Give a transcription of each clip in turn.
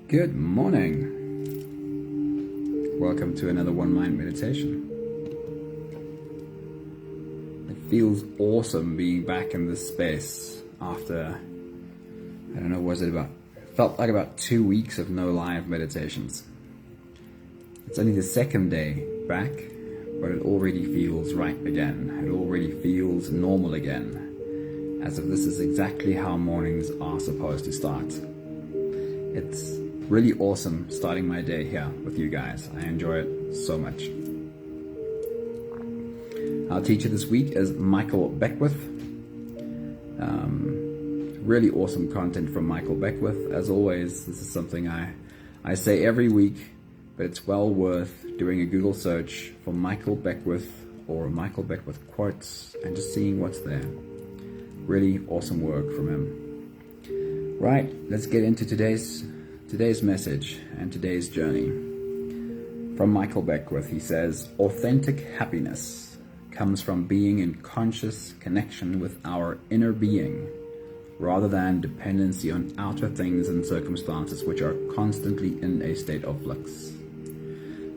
Good morning. Welcome to another One Mind meditation. It feels awesome being back in this space after, I don't know, felt like about 2 weeks of no live meditations. It's only the second day back, but it already feels right again. It already feels normal again, as if this is exactly how mornings are supposed to start. It's really awesome starting my day here with you guys. I enjoy it so much. Our teacher this week is Michael Beckwith. Really awesome content from Michael Beckwith. As always, this is something I say every week, but it's well worth doing a Google search for Michael Beckwith or Michael Beckwith quotes and just seeing what's there. Really awesome work from him. Right, let's get into today's message and today's journey. From Michael Beckwith, he says, authentic happiness comes from being in conscious connection with our inner being, rather than dependency on outer things and circumstances which are constantly in a state of flux.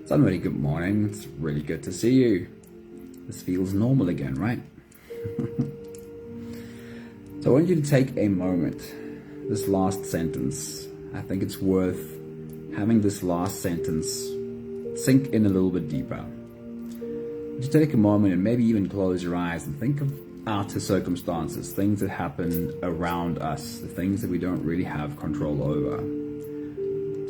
Somebody, good morning. It's really good to see you. This feels normal again, right? So I want you to take a moment. This last sentence, I think it's worth having this last sentence sink in a little bit deeper. Just take a moment and maybe even close your eyes and think of outer circumstances, things that happen around us, the things that we don't really have control over.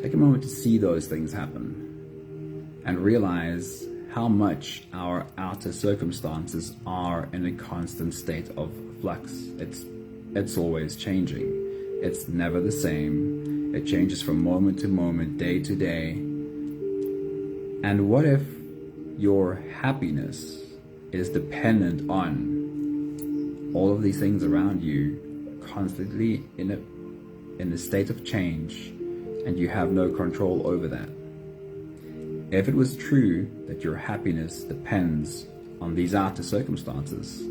Take a moment to see those things happen and realize how much our outer circumstances are in a constant state of flux. It's always changing. It's never the same. It changes from moment to moment, day to day. And what if your happiness is dependent on all of these things around you constantly in a state of change, and you have no control over that? If it was true that your happiness depends on these outer circumstances,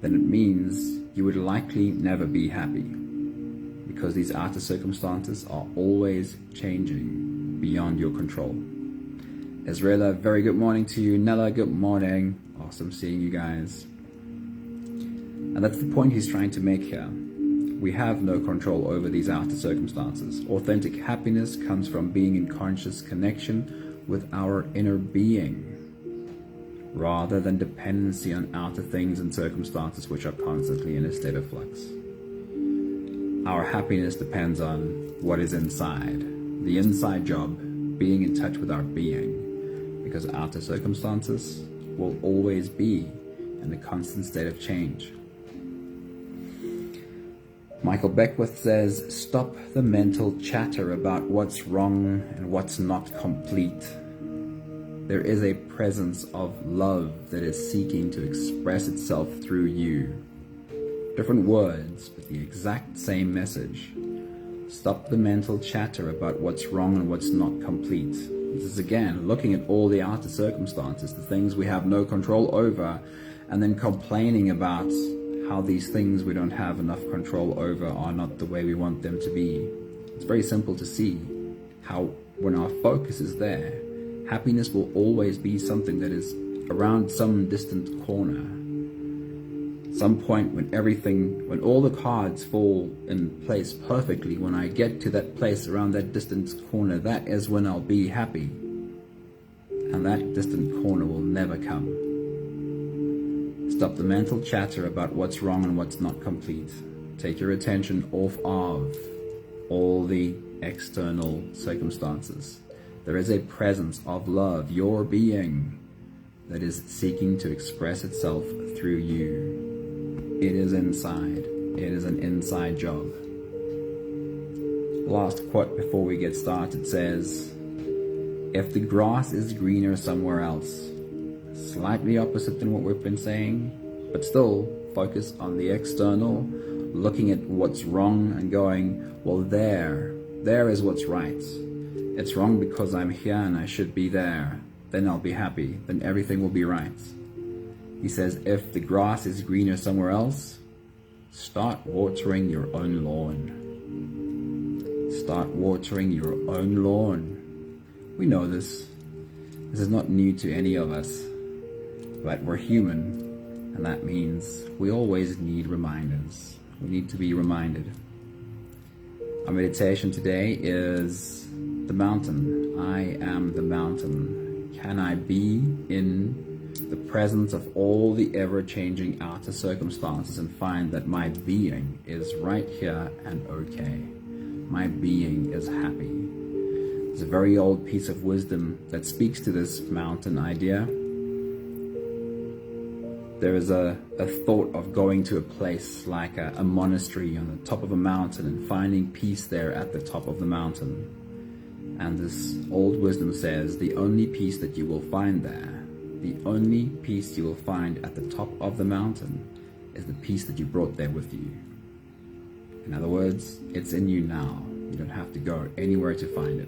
then it means you would likely never be happy, because these outer circumstances are always changing beyond your control. Israela, very good morning to you. Nella, good morning. Awesome seeing you guys. And that's the point he's trying to make here. We have no control over these outer circumstances. Authentic happiness comes from being in conscious connection with our inner being, rather than dependency on outer things and circumstances which are constantly in a state of flux. Our happiness depends on what is inside, the inside job, being in touch with our being, because outer circumstances will always be in a constant state of change. Michael Beckwith says, stop the mental chatter about what's wrong and what's not complete. There is a presence of love that is seeking to express itself through you. Different words, but the exact same message. Stop the mental chatter about what's wrong and what's not complete. This is again looking at all the outer circumstances, the things we have no control over, and then complaining about how these things we don't have enough control over are not the way we want them to be. It's very simple to see how when our focus is there, happiness will always be something that is around some distant corner. Some point when all the cards fall in place perfectly, when I get to that place around that distant corner, that is when I'll be happy. And that distant corner will never come. Stop the mental chatter about what's wrong and what's not complete. Take your attention off of all the external circumstances. There is a presence of love, your being, that is seeking to express itself through you. It is inside. It is an inside job. Last quote before we get started says, if the grass is greener somewhere else, slightly opposite than what we've been saying, but still focus on the external, looking at what's wrong and going, well, there is what's right. It's wrong because I'm here and I should be there. Then I'll be happy. Then everything will be right. He says, if the grass is greener somewhere else, start watering your own lawn. Start watering your own lawn. We know this. This is not new to any of us, but we're human, and that means we always need reminders. We need to be reminded. Our meditation today is the mountain. I am the mountain. Can I be in the presence of all the ever-changing outer circumstances and find that my being is right here and okay? My being is happy. There's a very old piece of wisdom that speaks to this mountain idea. There is a thought of going to a place like a monastery on the top of a mountain and finding peace there at the top of the mountain. And this old wisdom says the only peace that you will find there, the only peace you will find at the top of the mountain is the peace that you brought there with you. In other words, it's in you now. You don't have to go anywhere to find it.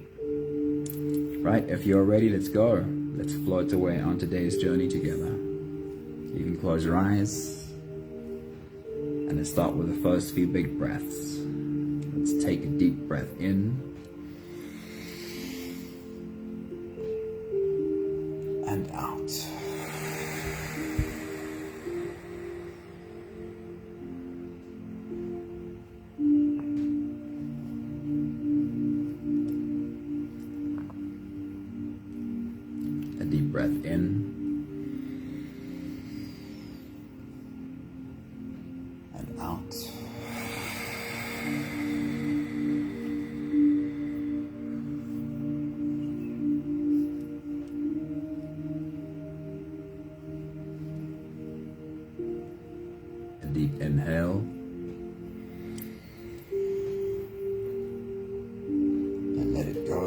Right, if you're ready, let's go. Let's float away on today's journey together. You can close your eyes and let's start with the first few big breaths. Let's take a deep breath in and out. A deep breath in and out. A deep inhale and let it go.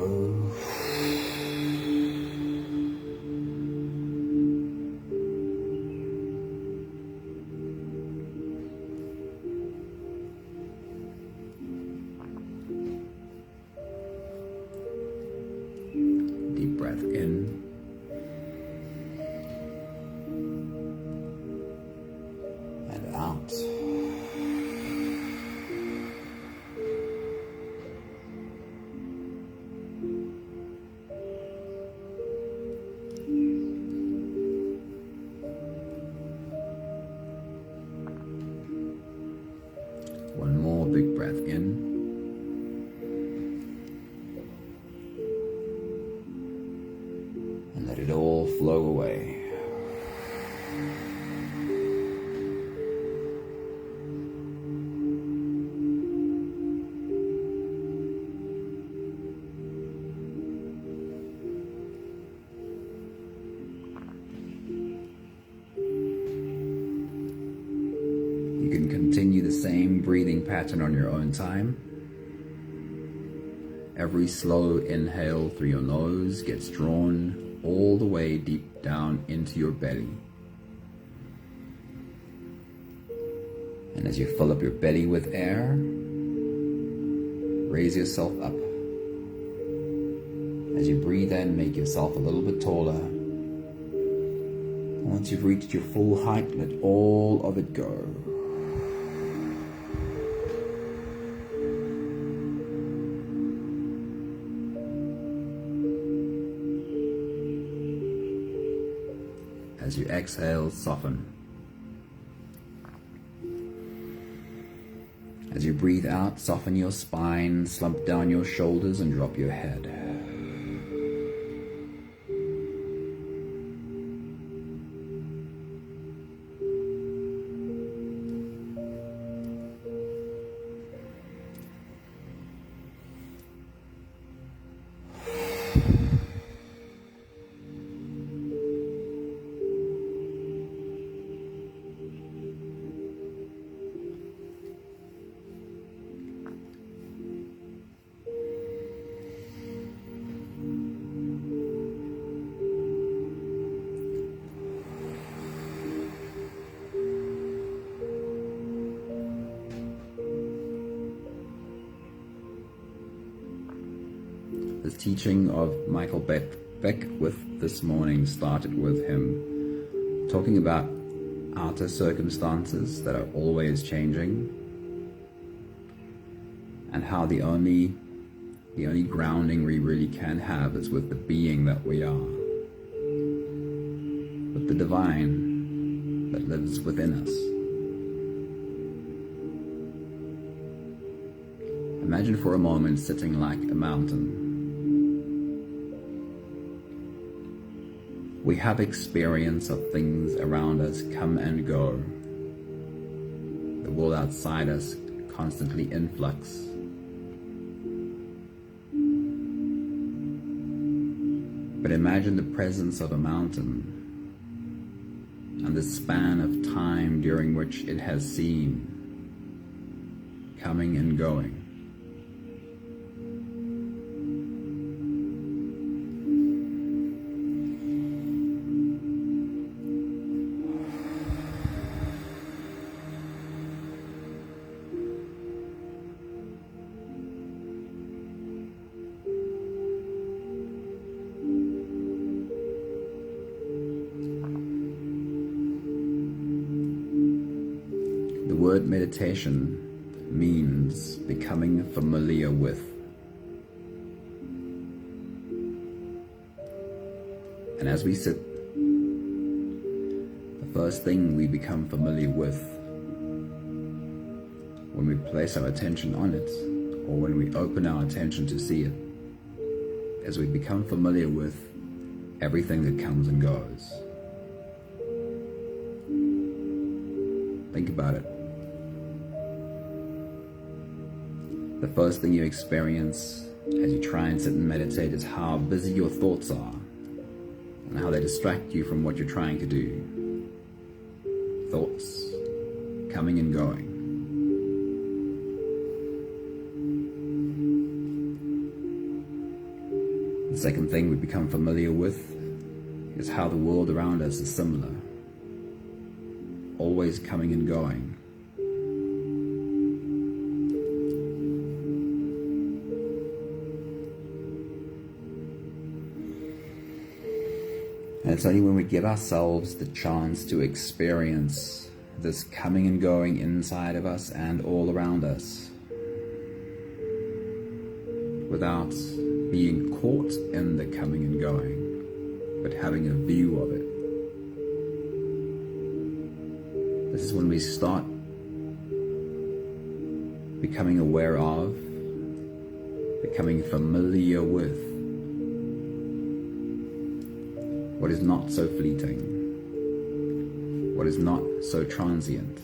Deep breath in and out. One more big breath in. And let it all flow away. You can continue the same breathing pattern on your own time. Every slow inhale through your nose gets drawn all the way deep down into your belly. And as you fill up your belly with air, raise yourself up. As you breathe in, make yourself a little bit taller. And once you've reached your full height, let all of it go. As you exhale, soften. As you breathe out, soften your spine, slump down your shoulders and drop your head. The teaching of Michael Beckwith this morning started with him talking about outer circumstances that are always changing and how the only The only grounding we really can have is with the being that we are, with the divine that lives within us. Imagine for a moment sitting like a mountain. We have experience of things around us come and go. The world outside us constantly in flux. But imagine the presence of a mountain and the span of time during which it has seen coming and going. The word meditation means becoming familiar with. And as we sit, the first thing we become familiar with, when we place our attention on it, or when we open our attention to see it, as we become familiar with everything that comes and goes. Think about it. The first thing you experience as you try and sit and meditate is how busy your thoughts are and how they distract you from what you're trying to do. Thoughts coming and going. The second thing we become familiar with is how the world around us is similar, always coming and going. And it's only when we give ourselves the chance to experience this coming and going inside of us and all around us, without being caught in the coming and going, but having a view of it. This is when we start becoming aware of, becoming familiar with what is not so fleeting, what is not so transient,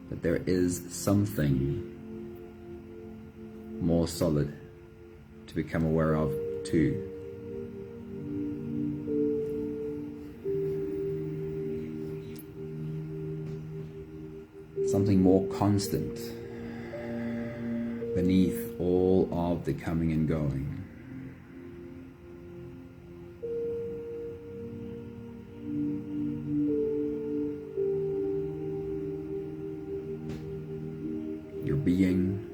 that there is something more solid to become aware of too. Something more constant beneath all of the coming and going. Your being,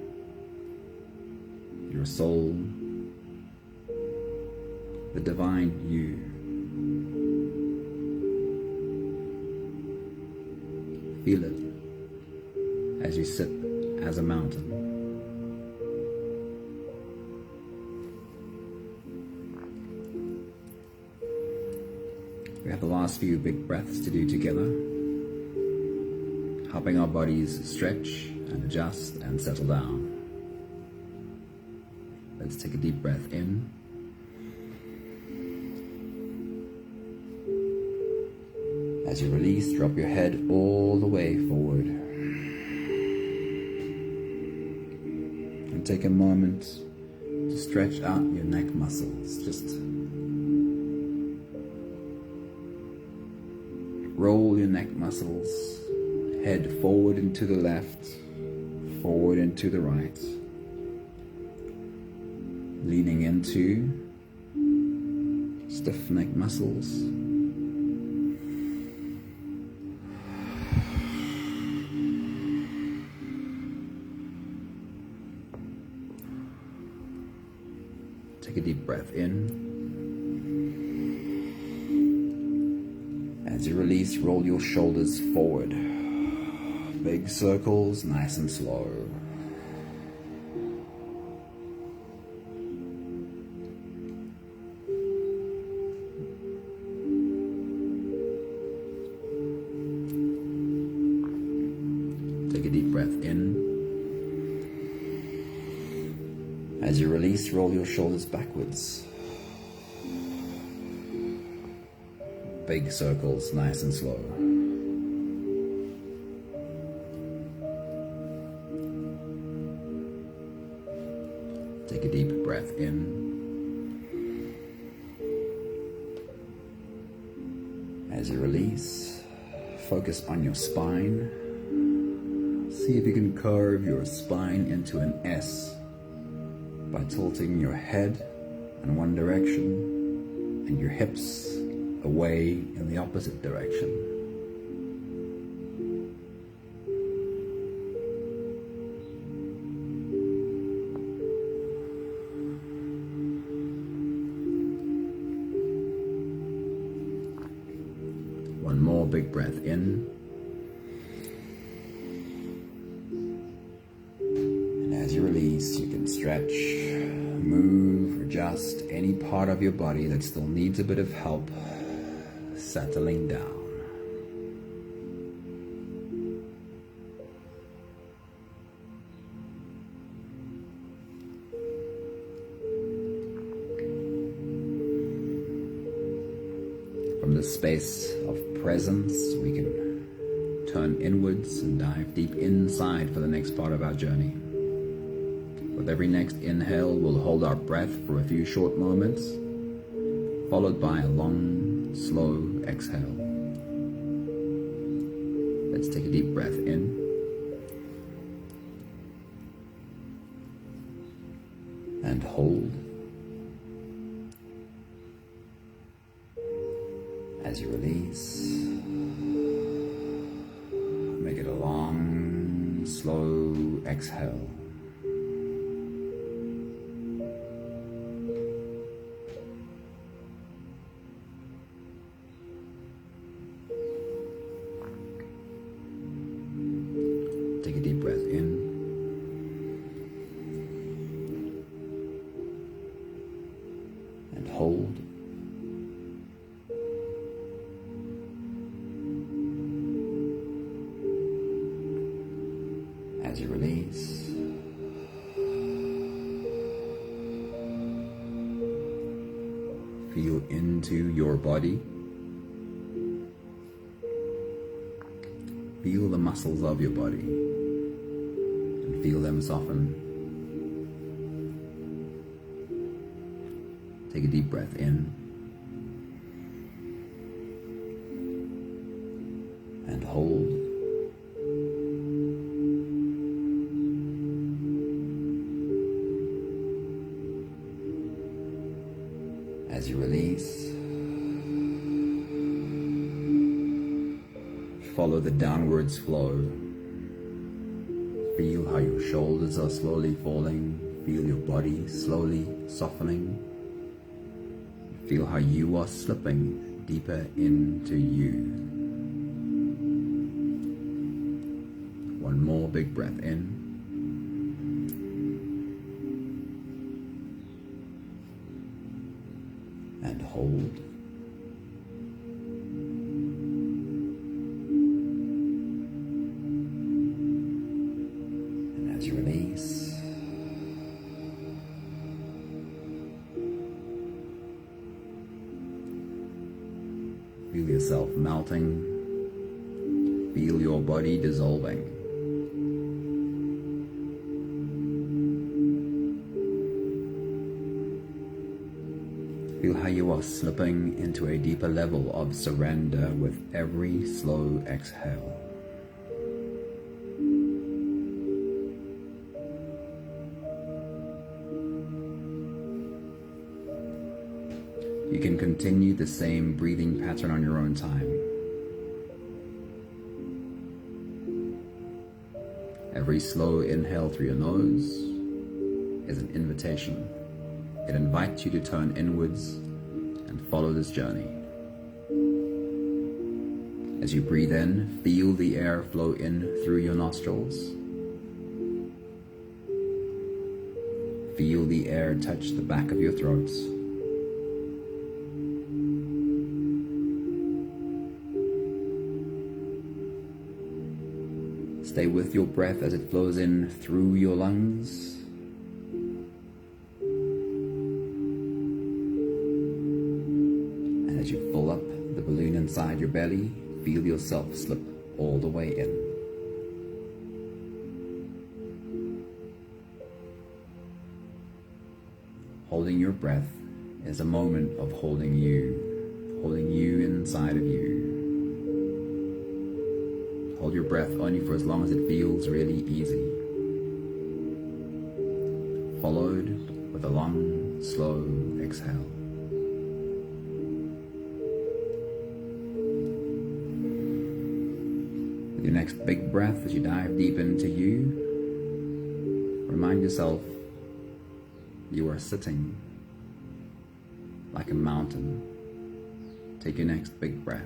your soul, the divine you. Feel it as you sit as a mountain. We have the last few big breaths to do together, helping our bodies stretch and adjust and settle down. Let's take a deep breath in. As you release, drop your head all the way forward. And take a moment to stretch out your neck muscles. Just roll your neck muscles, head forward and to the left, forward and to the right. Leaning into stiff neck muscles. Take a deep breath in. As you release, roll your shoulders forward. Big circles, nice and slow. As you release, roll your shoulders backwards. Big circles, nice and slow. Take a deep breath in. As you release, focus on your spine. See if you can curve your spine into an S by tilting your head in one direction and your hips away in the opposite direction. One more big breath in. And as you release, you can stretch, move, adjust any part of your body that still needs a bit of help settling down. From the space of presence, we can turn inwards and dive deep inside for the next part of our journey. With every next inhale, we'll hold our breath for a few short moments, followed by a long, slow exhale. Let's take a deep breath in. And hold. As you release, make it a long, slow exhale. Take a deep breath in. And hold. As you release, feel into your body. Feel the muscles of your body and feel them soften. Take a deep breath in and hold. As you release, follow the downwards flow. Feel how your shoulders are slowly falling. Feel your body slowly softening. Feel how you are slipping deeper into you. One more big breath in. And hold. And as you release, feel yourself melting. Feel your body dissolving. Feel how you are slipping into a deeper level of surrender with every slow exhale. You can continue the same breathing pattern on your own time. Every slow inhale through your nose is an invitation. It invites you to turn inwards and follow this journey. As you breathe in, feel the air flow in through your nostrils. Feel the air touch the back of your throat. Stay with your breath as it flows in through your lungs Fill up the balloon inside your belly. Feel yourself slip all the way in. Holding your breath is a moment of holding you inside of you. Hold your breath only for as long as it feels really easy, followed with a long, slow exhale. With your next big breath, as you dive deep into you, remind yourself you are sitting like a mountain. Take your next big breath.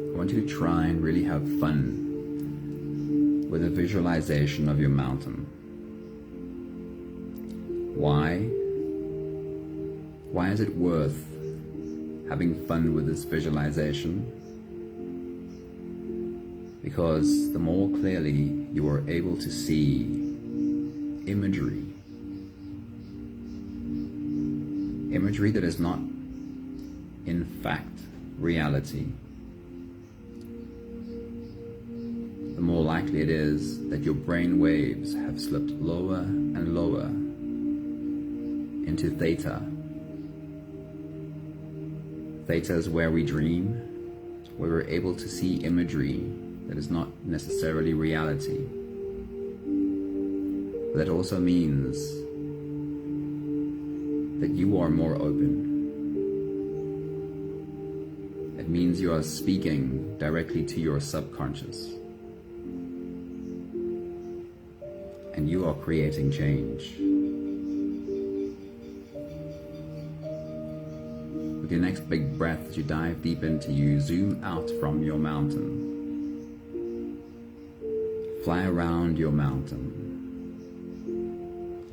I want you to try and really have fun with a visualization of your mountain. Why? Why is it worth having fun with this visualization? Because the more clearly you are able to see imagery that is not in fact reality, the more likely it is that your brain waves have slipped lower and lower into theta. Theta is where we dream, where we're able to see imagery that is not necessarily reality. But that also means that you are more open. It means you are speaking directly to your subconscious. And you are creating change. With your next big breath, as you dive deep into you, zoom out from your mountain. Fly around your mountain.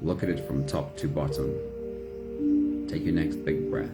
Look at it from top to bottom. Take your next big breath.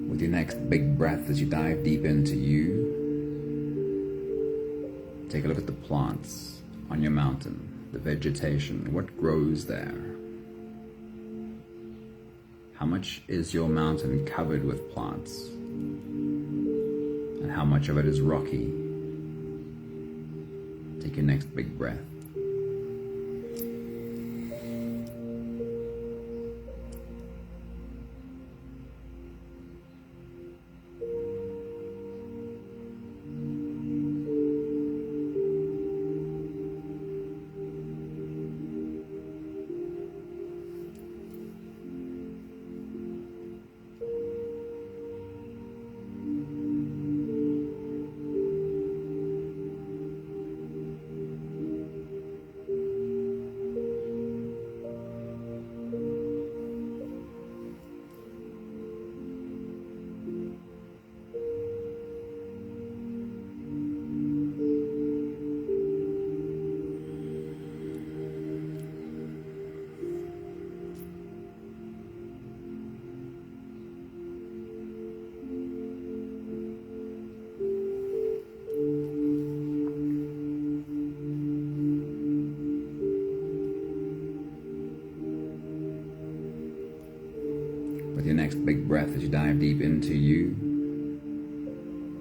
With your next big breath, as you dive deep into you, take a look at the plants on your mountain, the vegetation, what grows there. How much is your mountain covered with plants? And how much of it is rocky? Take your next big breath. next big breath as you dive deep into you.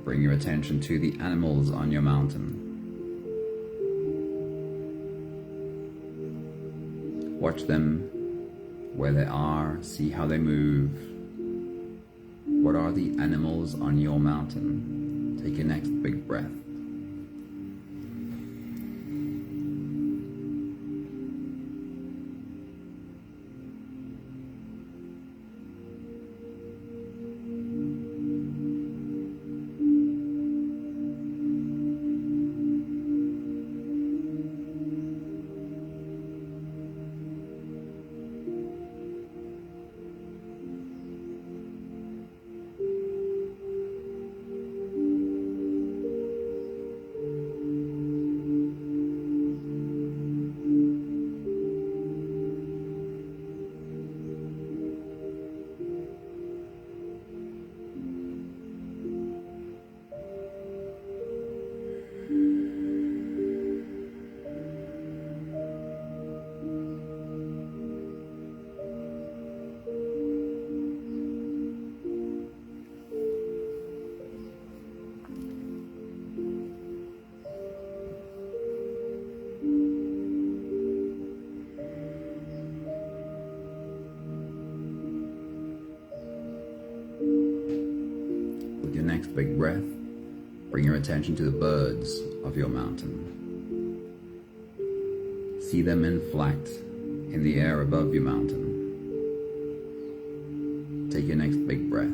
Bring your attention to the animals on your mountain. Watch them where they are, see how they move. What are the animals on your mountain? Take your next big breath. Next big breath, bring your attention to the birds of your mountain. See them in flight in the air above your mountain. Take your next big breath.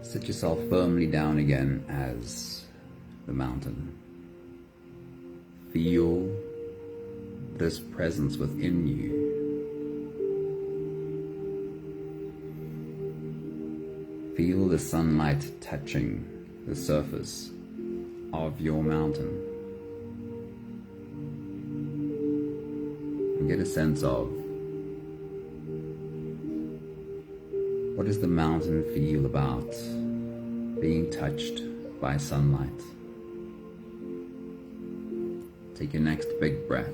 Sit yourself firmly down again as the mountain. Feel this presence within you. Feel the sunlight touching the surface of your mountain. And get a sense of what does the mountain feel about being touched by sunlight? Take your next big breath.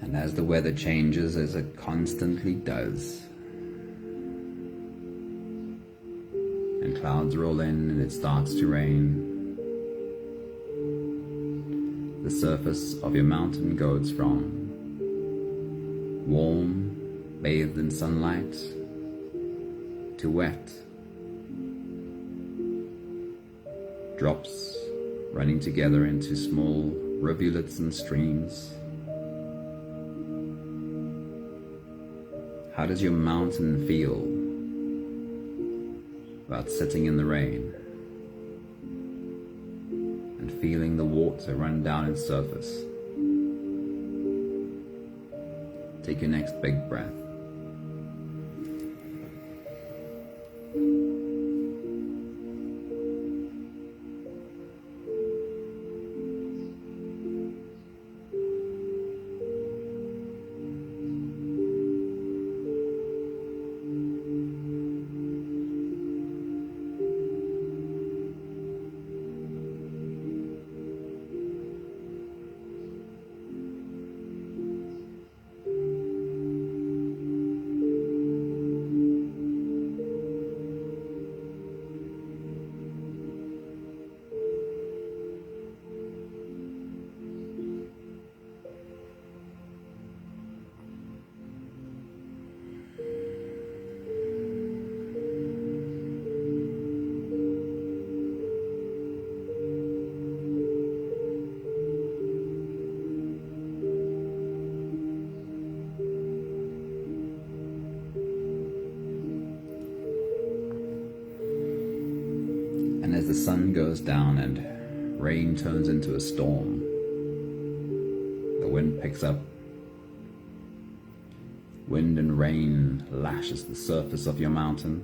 And as the weather changes, as it constantly does, and clouds roll in and it starts to rain, the surface of your mountain goes from warm bathed in sunlight, to wet, drops running together into small rivulets and streams. How does your mountain feel about sitting in the rain and feeling the water run down its surface? Take your next big breath. And as the sun goes down and rain turns into a storm, the wind picks up. Wind and rain lashes the surface of your mountain.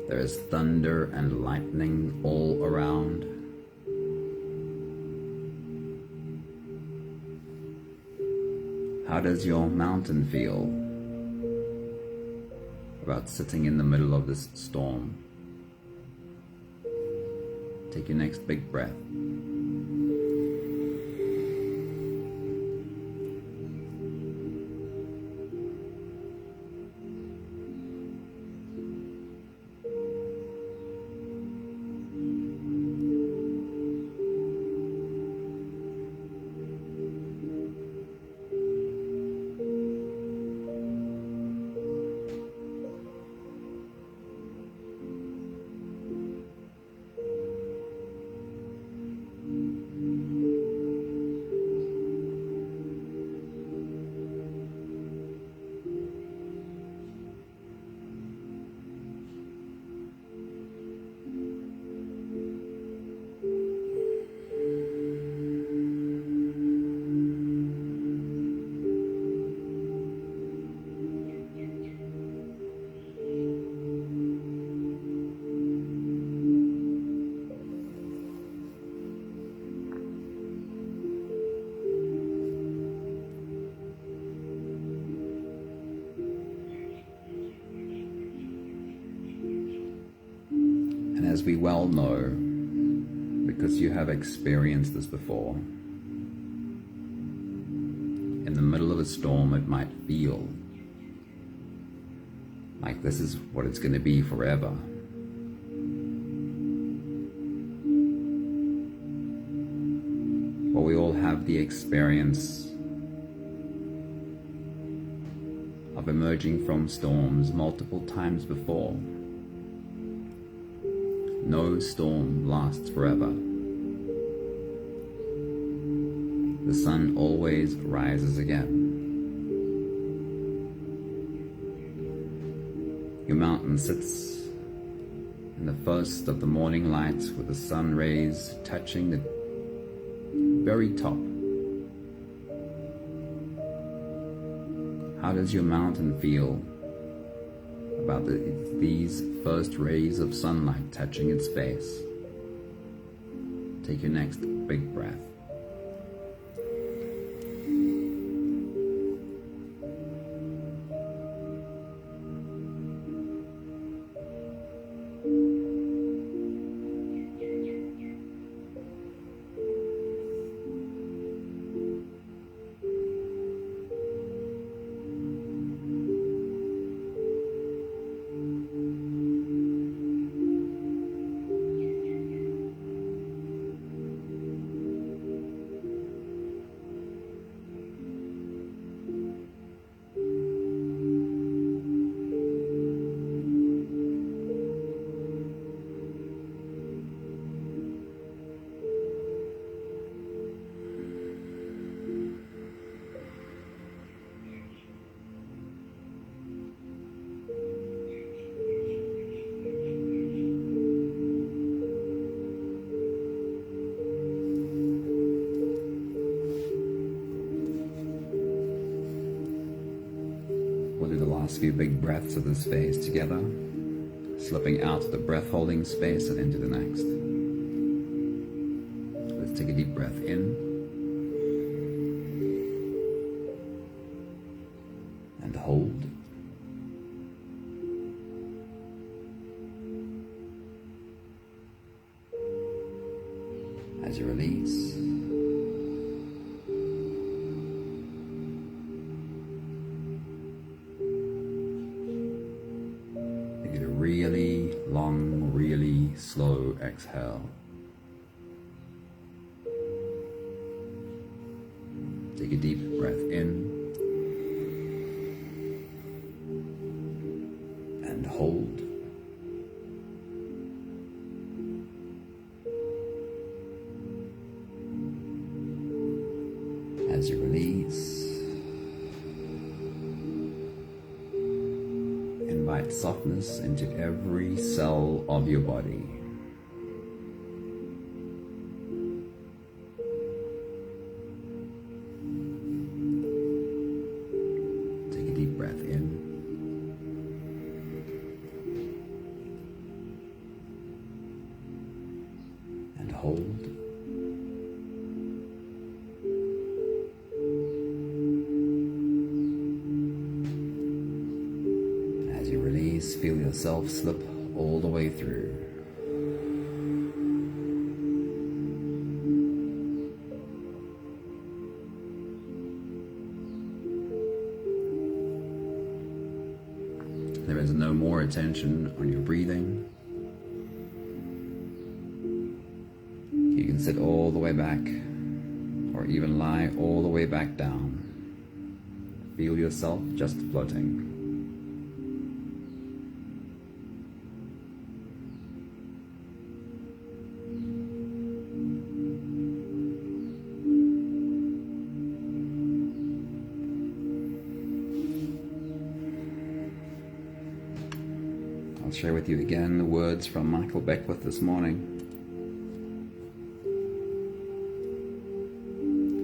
There is thunder and lightning all around. How does your mountain feel about sitting in the middle of this storm? Take your next big breath. And as we well know, because you have experienced this before, in the middle of a storm it might feel like this is what it's going to be forever. But we all have the experience of emerging from storms multiple times before. No storm lasts forever. The sun always rises again. Your mountain sits in the first of the morning light with the sun rays touching the very top. How does your mountain feel about these first rays of sunlight touching its base? Take your next big breath. last few big breaths of this phase together, slipping out of the breath holding space and into the next. Let's take a deep breath in and hold. As you release, you get a really long, really slow exhale. Take a deep breath in and hold. As you release, invite softness into every cell of your body. Take a deep breath in and hold. As you release, feel yourself slip all the way through. There is no more attention on your breathing. You can sit all the way back, or even lie all the way back down. Feel yourself just floating. I'll share with you again the words from Michael Beckwith this morning.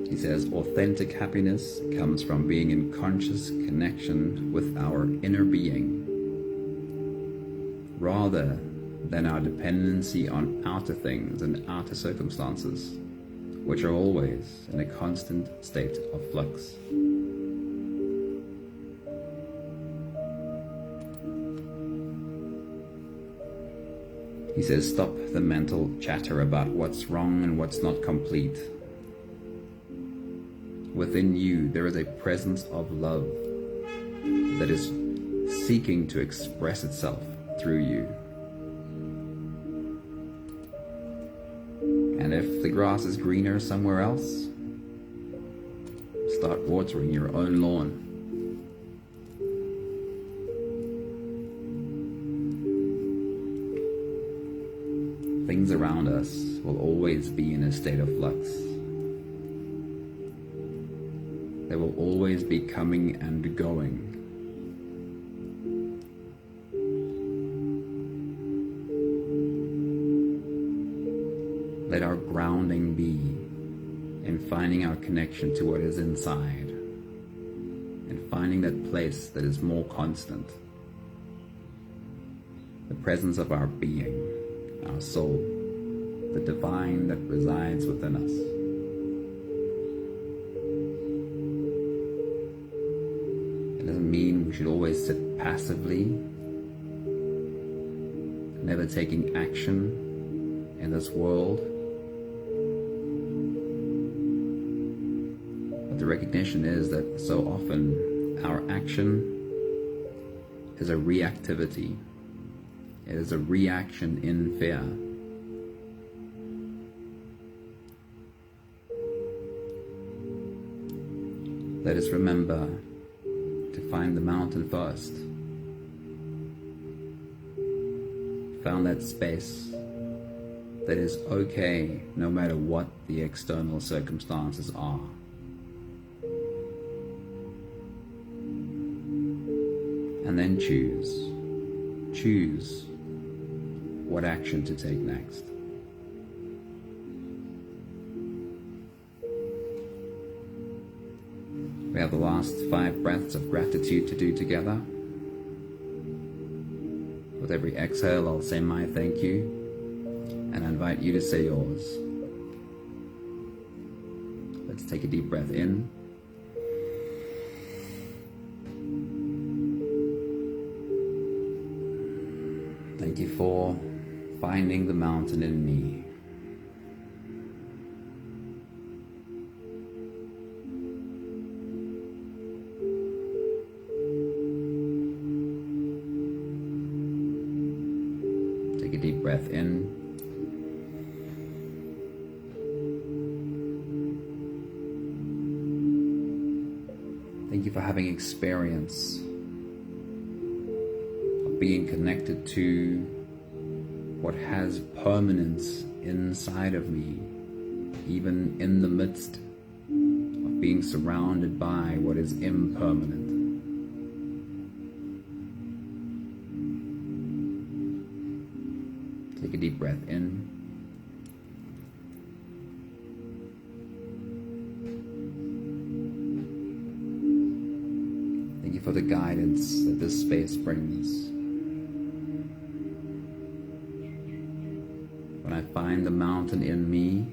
He says, authentic happiness comes from being in conscious connection with our inner being, rather than our dependency on outer things and outer circumstances, which are always in a constant state of flux. He says, stop the mental chatter about what's wrong and what's not complete. Within you, there is a presence of love that is seeking to express itself through you. And if the grass is greener somewhere else, start watering your own lawn. Things around us will always be in a state of flux. They will always be coming and going. Let our grounding be in finding our connection to what is inside and finding that place that is more constant. The presence of our being, our soul, the divine that resides within us. It doesn't mean we should always sit passively, never taking action in this world. But the recognition is that so often our action is a reactivity. It is a reaction in fear. Let us remember to find the mountain first. Found that space that is okay no matter what the external circumstances are. And then choose what action to take next. We have the last 5 breaths of gratitude to do together. With every exhale, I'll say my thank you, and I invite you to say yours. Let's take a deep breath in. Thank you for finding the mountain in me. Take a deep breath in. Thank you for having experience of being connected to what has permanence inside of me, even in the midst of being surrounded by what is impermanent. Take a deep breath in. Thank you for the guidance that this space brings. When I find the mountain in me,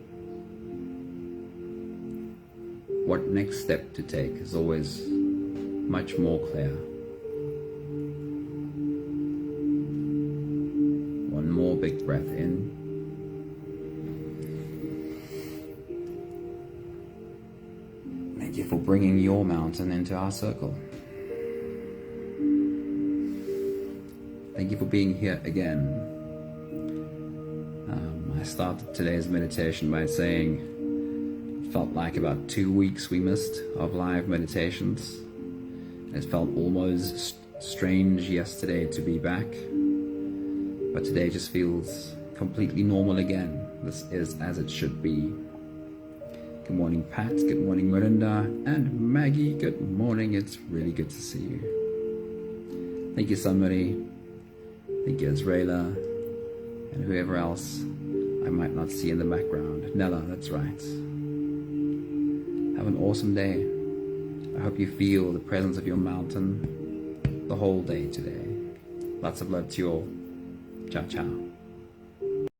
what next step to take is always much more clear. One more big breath in. Thank you for bringing your mountain into our circle. Thank you for being here again. I started today's meditation by saying it felt like about 2 weeks we missed of live meditations. It felt almost strange yesterday to be back, but today just feels completely normal again. This is as it should be. Good morning, Pat. Good morning, Miranda. And Maggie, good morning. It's really good to see you. Thank you, somebody. Thank you, Israela, and whoever else I might not see in the background. Nella, that's right. Have an awesome day. I hope you feel the presence of your mountain the whole day today. Lots of love to you all. Ciao, ciao.